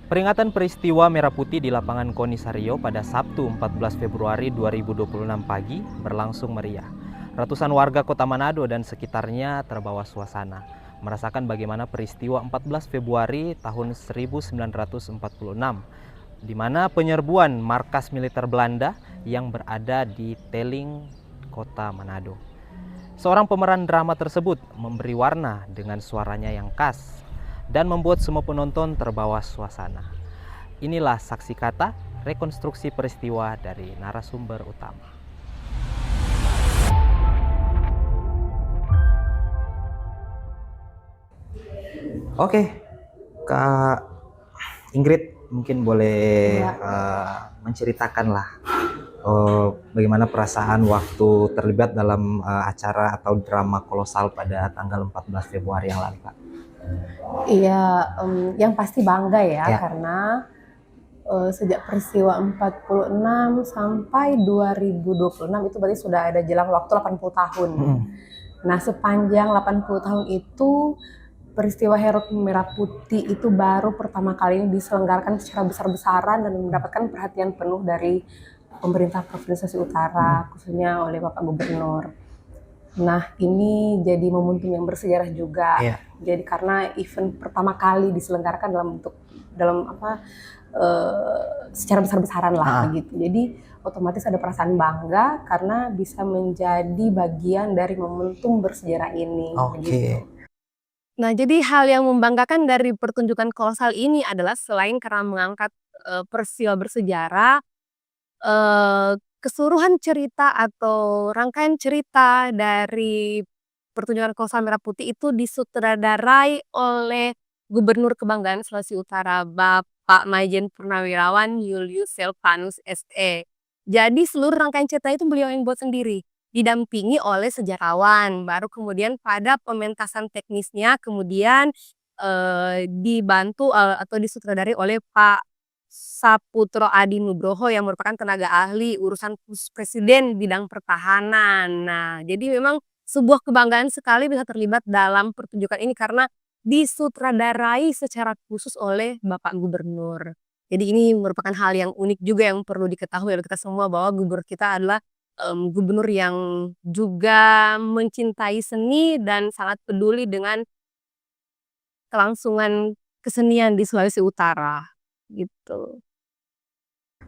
Peringatan peristiwa Merah Putih di lapangan Konisario pada Sabtu 14 Februari 2026 pagi berlangsung meriah. Ratusan warga Kota Manado dan sekitarnya terbawa suasana, merasakan bagaimana peristiwa 14 Februari tahun 1946, di mana penyerbuan markas militer Belanda yang berada di Teling, Kota Manado. Seorang pemeran drama tersebut memberi warna dengan suaranya yang khas dan membuat semua penonton terbawa suasana. Inilah saksi kata rekonstruksi peristiwa dari narasumber utama. Oke, Kak Ingrid mungkin boleh menceritakan lah bagaimana perasaan waktu terlibat dalam acara atau drama kolosal pada tanggal 14 Februari yang lalu, Kak. Iya, yang pasti bangga ya, karena sejak peristiwa 46 sampai 2026 itu berarti sudah ada jelang waktu 80 tahun. Nah, sepanjang 80 tahun itu peristiwa HUT Merah Putih itu baru pertama kali ini diselenggarakan secara besar-besaran dan mendapatkan perhatian penuh dari pemerintah Provinsi Sulawesi Utara, khususnya oleh Bapak Gubernur. Nah, ini jadi momentum yang bersejarah juga. Jadi karena event pertama kali diselenggarakan secara besar-besaran lah begitu. Jadi otomatis ada perasaan bangga karena bisa menjadi bagian dari momentum bersejarah ini. Gitu. Nah, jadi hal yang membanggakan dari pertunjukan kolosal ini adalah selain karena mengangkat peristiwa bersejarah, keseluruhan cerita atau rangkaian cerita dari pertunjukan kolosal Merah Putih itu disutradarai oleh Gubernur Kebanggaan Sulawesi Utara, Bapak Maijen Purnawirawan Julius Silvanus SE. Jadi seluruh rangkaian cerita itu beliau yang buat sendiri, didampingi oleh sejarawan. Baru kemudian pada pementasan teknisnya kemudian dibantu atau disutradari oleh Pak Saputro Adi Nugroho yang merupakan tenaga ahli urusan khusus presiden bidang pertahanan. Nah, jadi memang sebuah kebanggaan sekali bisa terlibat dalam pertunjukan ini karena disutradarai secara khusus oleh Bapak Gubernur. Jadi ini merupakan hal yang unik juga yang perlu diketahui oleh kita semua bahwa gubernur kita adalah gubernur yang juga mencintai seni dan sangat peduli dengan kelangsungan kesenian di Sulawesi Utara. Gitu.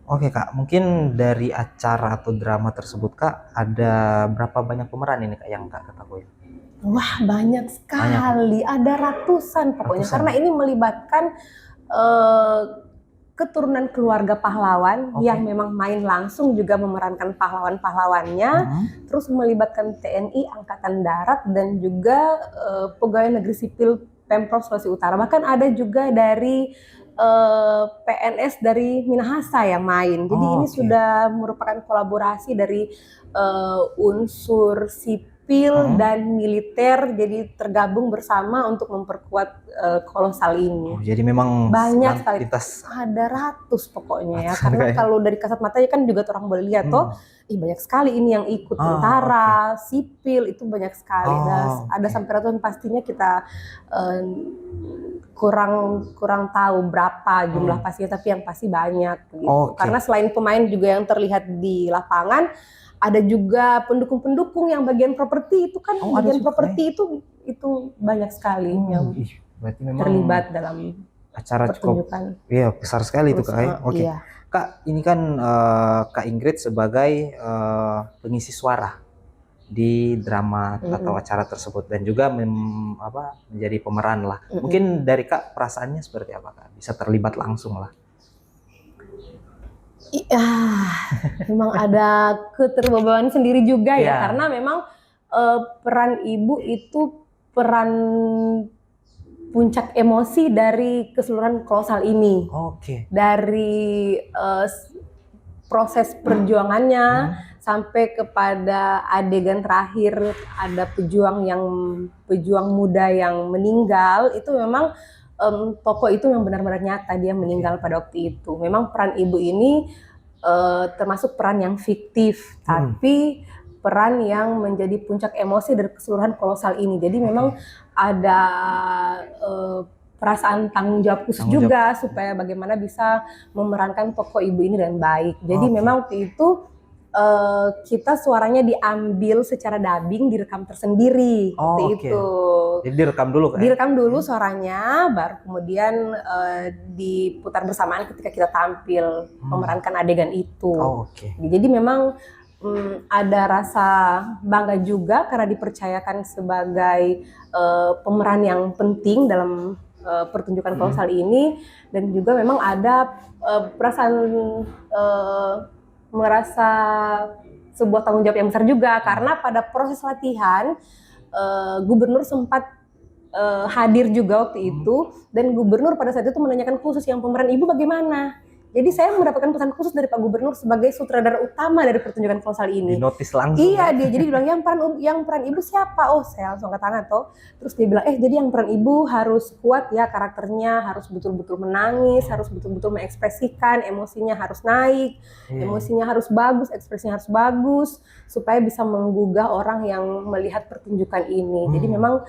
Oke, Kak, mungkin dari acara atau drama tersebut, Kak, ada berapa banyak pemeran ini, Kak, yang Kak ketahui? Wah, banyak sekali, ada ratusan pokoknya. Karena ini melibatkan keturunan keluarga pahlawan yang memang main langsung juga memerankan pahlawan-pahlawannya, terus melibatkan TNI, Angkatan Darat, dan juga pegawai negeri sipil Pemprov Sulawesi Utara. Bahkan ada juga dari PNS dari Minahasa yang main. Jadi ini sudah merupakan kolaborasi dari unsur sipil dan militer, jadi tergabung bersama untuk memperkuat kolosal ini. Jadi memang banyak sekali, ada ratus pokoknya ya. Karena kalau dari kasat matanya kan juga orang boleh lihat banyak sekali ini yang ikut, tentara, sipil itu banyak sekali. Ada sampai ratusan, pastinya kita kurang tahu berapa jumlah pastinya, tapi yang pasti banyak gitu. Karena selain pemain juga yang terlihat di lapangan, ada juga pendukung-pendukung yang bagian properti itu kan, bagian properti itu banyak sekali yang terlibat dalam acara pertunjukan. Iya, besar sekali itu, Kak. Kak, ini kan Kak Ingrid sebagai pengisi suara di drama atau acara tersebut dan juga menjadi pemeran lah. Mungkin dari Kak perasaannya seperti apa, Kak? Bisa terlibat langsung lah. Iya, memang ada keterbatasan sendiri juga ya, karena memang peran ibu itu peran puncak emosi dari keseluruhan kolosal ini. Dari proses perjuangannya sampai kepada adegan terakhir ada pejuang muda yang meninggal, itu memang tokoh itu yang benar-benar nyata, dia meninggal pada waktu itu. Memang peran ibu ini termasuk peran yang fiktif, tapi peran yang menjadi puncak emosi dari keseluruhan kolosal ini. Jadi memang ada perasaan tanggung jawab khusus Tanggung juga supaya bagaimana bisa memerankan tokoh ibu ini dengan baik. Jadi Oke. memang waktu itu kita suaranya diambil secara dubbing, direkam tersendiri waktu Oke. itu. Jadi direkam dulu kan? Direkam dulu suaranya, baru kemudian diputar bersamaan ketika kita tampil memerankan adegan itu. Oke. Jadi memang ada rasa bangga juga karena dipercayakan sebagai pemeran yang penting dalam pertunjukan kolosal ini, dan juga memang ada perasaan merasa sebuah tanggung jawab yang besar juga karena pada proses latihan gubernur sempat hadir juga waktu itu, dan gubernur pada saat itu menanyakan khusus yang pemeran ibu bagaimana. Jadi saya mendapatkan pesan khusus dari Pak Gubernur sebagai sutradara utama dari pertunjukan kolosal ini. Dinotis langsung. Iya, dia jadi bilang yang peran ibu siapa? Oh, saya langsung angkat tangan toh. Terus dia bilang, jadi yang peran ibu harus kuat ya karakternya, harus betul-betul menangis, harus betul-betul mengekspresikan, emosinya harus naik, emosinya harus bagus, ekspresinya harus bagus, supaya bisa menggugah orang yang melihat pertunjukan ini. Jadi memang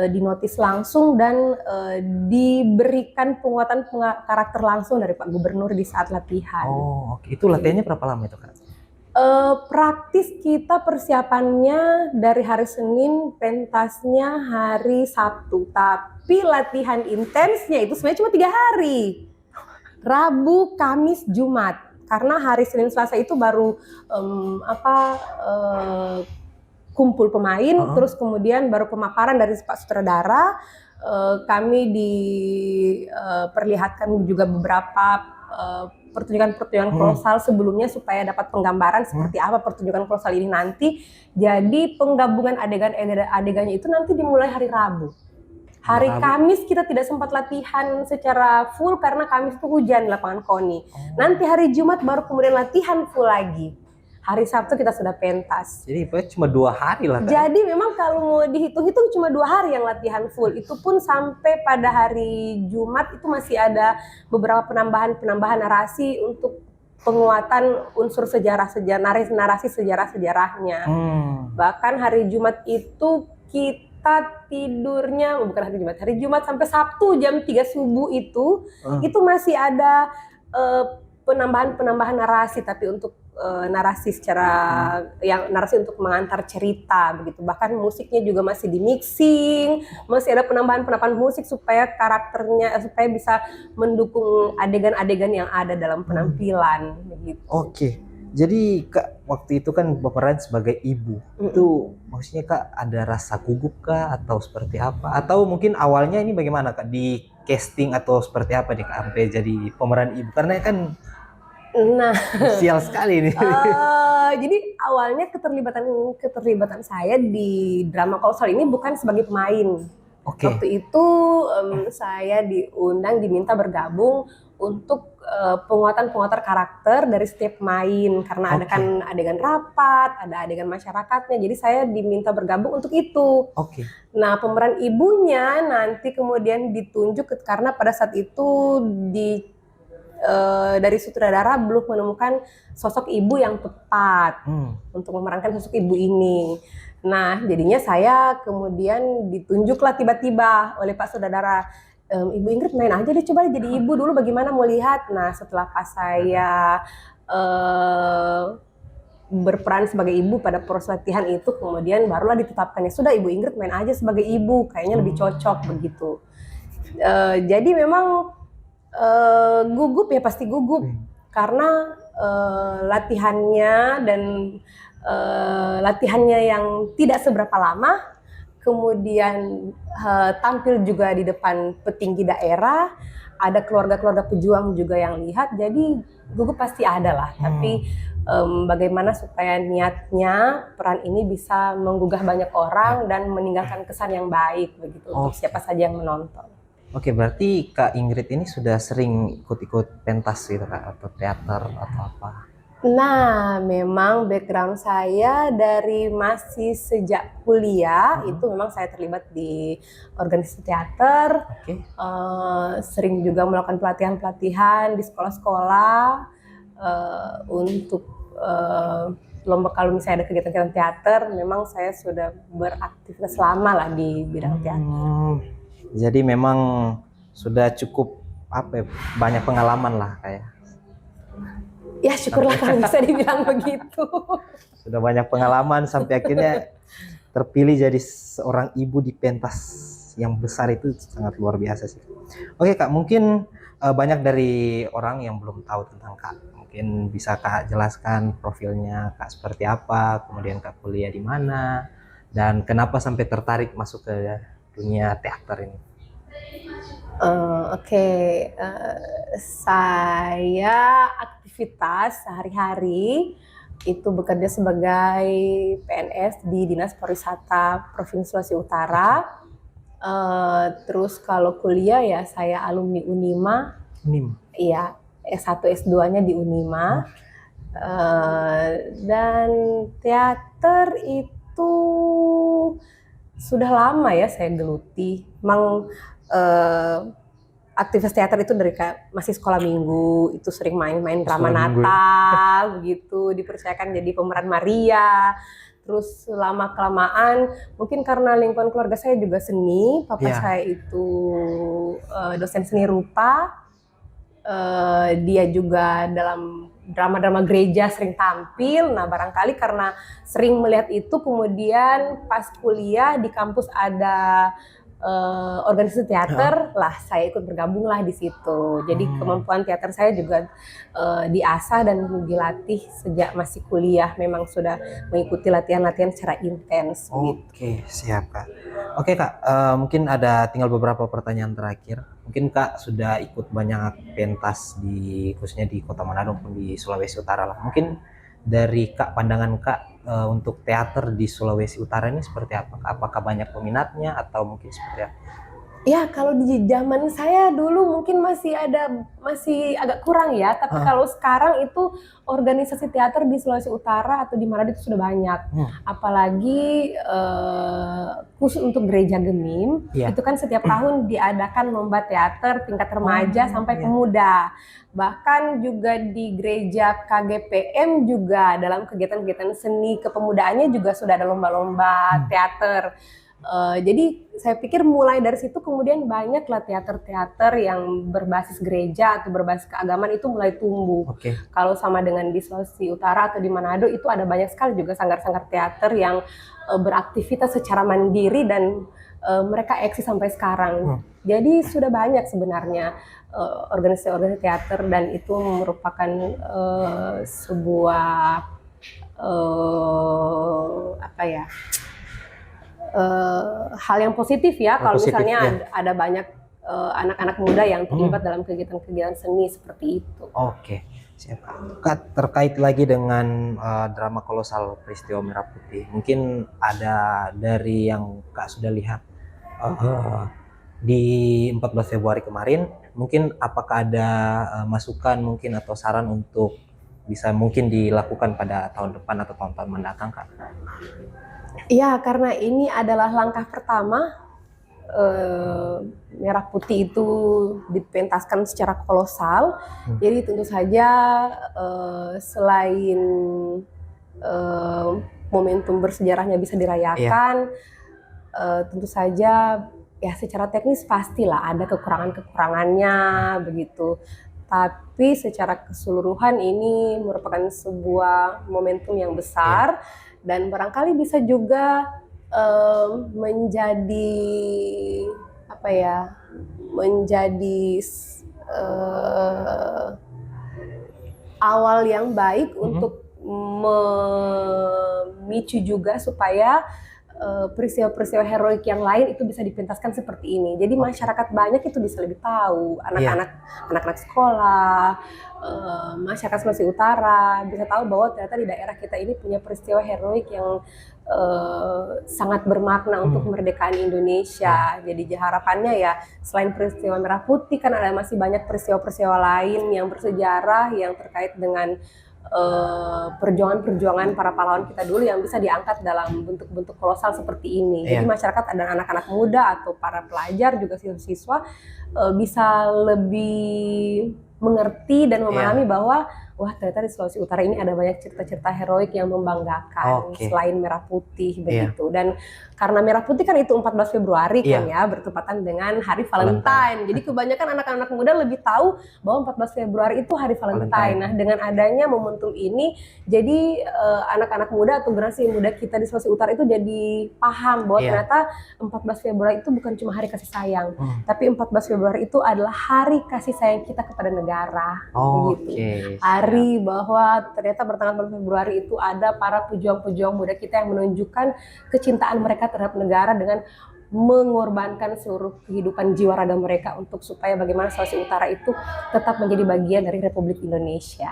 dinotis langsung dan diberikan penguatan karakter langsung dari Pak Gubernur di saat latihan. Oh, oke. Itu latihannya berapa lama itu, Kak? Praktis kita persiapannya dari hari Senin, pentasnya hari Sabtu. Tapi latihan intensnya itu sebenarnya cuma 3 hari. Rabu, Kamis, Jumat. Karena hari Senin, Selasa itu baru kumpul pemain, terus kemudian baru pemaparan dari Pak Sutradara. Kami diperlihatkan juga beberapa pertunjukan kolosal sebelumnya supaya dapat penggambaran seperti apa pertunjukan kolosal ini nanti. Jadi penggabungan adegannya itu nanti dimulai hari Rabu. Hari Kamis kita tidak sempat latihan secara full karena Kamis itu hujan di lapangan KONI. Nanti hari Jumat baru kemudian latihan full lagi. Hari Sabtu kita sudah pentas. Jadi cuma 2 hari lah, Kak. Jadi memang kalau mau dihitung-hitung cuma 2 hari yang latihan full. Itu pun sampai pada hari Jumat itu masih ada beberapa penambahan narasi untuk penguatan unsur narasi sejarah-sejarahnya. Bahkan hari Jumat itu kita tidurnya, bukan hari Jumat sampai Sabtu jam 3 subuh itu masih ada penambahan narasi, tapi untuk narasi narasi untuk mengantar cerita begitu. Bahkan musiknya juga masih di mixing, masih ada penambahan musik supaya karakternya supaya bisa mendukung adegan-adegan yang ada dalam penampilan begitu. Oke. Jadi Kak, waktu itu kan berperan sebagai ibu. Itu maksudnya Kak ada rasa gugup Kak atau seperti apa? Atau mungkin awalnya ini bagaimana Kak, di casting atau seperti apa nih Kak sampai jadi pemeran ibu? Karena kan sial sekali nih. Jadi awalnya keterlibatan saya di drama kolosal ini bukan sebagai pemain. Waktu itu saya diminta bergabung untuk penguatan karakter dari setiap pemain karena ada kan adegan rapat, ada adegan masyarakatnya. Jadi saya diminta bergabung untuk itu. Nah, pemeran ibunya nanti kemudian ditunjuk karena pada saat itu dari sutradara belum menemukan sosok ibu yang tepat untuk memerankan sosok ibu ini. Nah, jadinya saya kemudian ditunjuklah tiba-tiba oleh Pak Sutradara, Ibu Ingrid main aja deh, coba jadi ibu dulu bagaimana mau lihat. Nah, setelah pas saya berperan sebagai ibu pada proses latihan itu, kemudian barulah ditetapkannya sudah Ibu Ingrid main aja sebagai ibu, kayaknya lebih cocok begitu. Jadi memang gugup ya, pasti gugup karena latihannya yang tidak seberapa lama, kemudian tampil juga di depan petinggi daerah, ada keluarga-keluarga pejuang juga yang lihat, jadi gugup pasti ada lah. Tapi bagaimana supaya niatnya peran ini bisa menggugah banyak orang dan meninggalkan kesan yang baik begitu untuk siapa saja yang menonton. Oke, berarti Kak Ingrid ini sudah sering ikut-ikut pentas gitu Kak, atau teater atau apa? Nah, memang background saya dari masih sejak kuliah itu memang saya terlibat di organisasi teater, sering juga melakukan pelatihan-pelatihan di sekolah-sekolah untuk lomba. Kalau misalnya ada kegiatan-kegiatan teater, memang saya sudah beraktivitas lama lah di bidang teater. Jadi memang sudah cukup apa ya, banyak pengalaman lah kayak. Ya syukurlah kalau bisa dibilang begitu. Sudah banyak pengalaman sampai akhirnya terpilih jadi seorang ibu di pentas yang besar, itu sangat luar biasa sih. Oke Kak, mungkin banyak dari orang yang belum tahu tentang Kak. Mungkin bisa Kak jelaskan profilnya Kak seperti apa, kemudian Kak kuliah di mana, dan kenapa sampai tertarik masuk ke dunia teater ini. Oke, saya aktivitas sehari-hari itu bekerja sebagai PNS di Dinas Pariwisata Provinsi Sulawesi Utara. Terus kalau kuliah ya saya alumni Unima. Nim. Iya, S1 S2-nya di Unima. Dan teater itu sudah lama ya saya geluti. Memang aktivitas teater itu dari masih sekolah minggu itu sering main-main drama Natal begitu, dipercayakan jadi pemeran Maria. Terus lama kelamaan mungkin karena lingkungan keluarga saya juga seni, papa saya itu dosen seni rupa, dia juga dalam drama-drama gereja sering tampil. Nah barangkali karena sering melihat itu, kemudian pas kuliah di kampus ada organisasi teater lah, saya ikut bergabung lah di situ. Jadi kemampuan teater saya juga diasah dan dilatih sejak masih kuliah. Memang sudah mengikuti latihan-latihan secara intens. Oke, siap Kak. Oke Kak, mungkin ada tinggal beberapa pertanyaan terakhir. Mungkin Kak sudah ikut banyak pentas khususnya di Kota Manado maupun di Sulawesi Utara lah. Mungkin dari Kak, pandangan Kak untuk teater di Sulawesi Utara ini seperti apa? Apakah banyak peminatnya atau mungkin seperti apa? Ya kalau di zaman saya dulu mungkin masih agak kurang ya, tapi kalau sekarang itu organisasi teater di Sulawesi Utara atau di Manado itu sudah banyak. Apalagi khusus untuk Gereja Gemim, itu kan setiap tahun diadakan lomba teater tingkat remaja sampai pemuda. Bahkan juga di gereja KGPM juga dalam kegiatan-kegiatan seni kepemudaannya juga sudah ada lomba-lomba teater. Jadi saya pikir mulai dari situ kemudian banyaklah teater-teater yang berbasis gereja atau berbasis keagamaan itu mulai tumbuh. Kalau sama dengan di Sulawesi Utara atau di Manado itu ada banyak sekali juga sanggar-sanggar teater yang beraktivitas secara mandiri dan mereka eksis sampai sekarang. Jadi sudah banyak sebenarnya organisasi-organisasi teater, dan itu merupakan sebuah hal yang positif ya, kalau misalnya ada banyak anak-anak muda yang terlibat dalam kegiatan-kegiatan seni seperti itu. Oke, siap Kak. Terkait lagi dengan drama kolosal Peristiwa Merah Putih, mungkin ada dari yang Kak sudah lihat di 14 Februari kemarin, mungkin apakah ada masukan mungkin atau saran untuk bisa mungkin dilakukan pada tahun depan atau tahun-tahun mendatang Kak? Ya, karena ini adalah langkah pertama Merah Putih itu dipentaskan secara kolosal. Jadi tentu saja selain momentum bersejarahnya bisa dirayakan, tentu saja ya secara teknis pastilah ada kekurangan-kekurangannya begitu. Tapi secara keseluruhan ini merupakan sebuah momentum yang besar. Dan barangkali bisa juga menjadi awal yang baik untuk memicu juga supaya peristiwa-peristiwa heroik yang lain itu bisa dipentaskan seperti ini. Jadi masyarakat banyak itu bisa lebih tahu, anak-anak sekolah, masyarakat Sulawesi Utara bisa tahu bahwa ternyata di daerah kita ini punya peristiwa heroik yang sangat bermakna untuk kemerdekaan Indonesia. Jadi harapannya ya selain peristiwa Merah Putih kan ada masih banyak peristiwa-peristiwa lain yang bersejarah yang terkait dengan perjuangan-perjuangan para pahlawan kita dulu yang bisa diangkat dalam bentuk-bentuk kolosal seperti ini. Jadi masyarakat dan anak-anak muda atau para pelajar juga siswa bisa lebih mengerti dan memahami bahwa wah ternyata di Sulawesi Utara ini ada banyak cerita-cerita heroik yang membanggakan selain Merah Putih begitu. Dan karena Merah Putih kan itu 14 Februari kan ya, bertepatan dengan Hari Valentine. Jadi kebanyakan anak-anak muda lebih tahu bahwa 14 Februari itu Hari Valentine. Nah, dengan adanya momentum ini, jadi anak-anak muda atau generasi muda kita di Sulawesi Utara itu jadi paham bahwa ternyata 14 Februari itu bukan cuma hari kasih sayang, tapi 14 Februari itu adalah hari kasih sayang kita kepada negara. Begitu. Hari bahwa ternyata bertanggal 14 Februari itu ada para pejuang-pejuang muda kita yang menunjukkan kecintaan mereka terhadap negara dengan mengorbankan seluruh kehidupan jiwa raga mereka untuk supaya bagaimana Sulawesi Utara itu tetap menjadi bagian dari Republik Indonesia.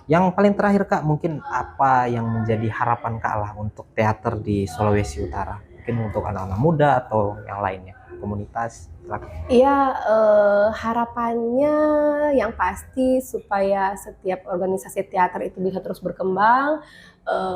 Yang paling terakhir Kak, mungkin apa yang menjadi harapan Kak lah untuk teater di Sulawesi Utara? Mungkin untuk anak-anak muda atau yang lainnya, komunitas? Iya, harapannya yang pasti supaya setiap organisasi teater itu bisa terus berkembang,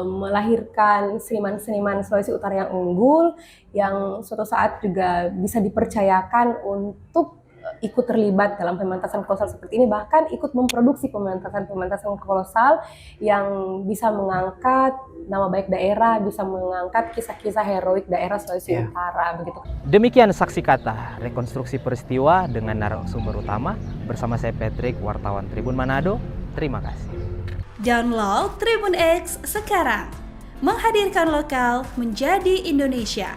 melahirkan seniman-seniman Sulawesi Utara yang unggul, yang suatu saat juga bisa dipercayakan untuk ikut terlibat dalam pementasan kolosal seperti ini, bahkan ikut memproduksi pementasan kolosal yang bisa mengangkat nama baik daerah, bisa mengangkat kisah-kisah heroik daerah Sulawesi Utara begitu. Demikian Saksi Kata, rekonstruksi peristiwa dengan narasumber utama bersama saya Patrick, wartawan Tribun Manado. Terima kasih. Download Tribun X sekarang, menghadirkan lokal menjadi Indonesia.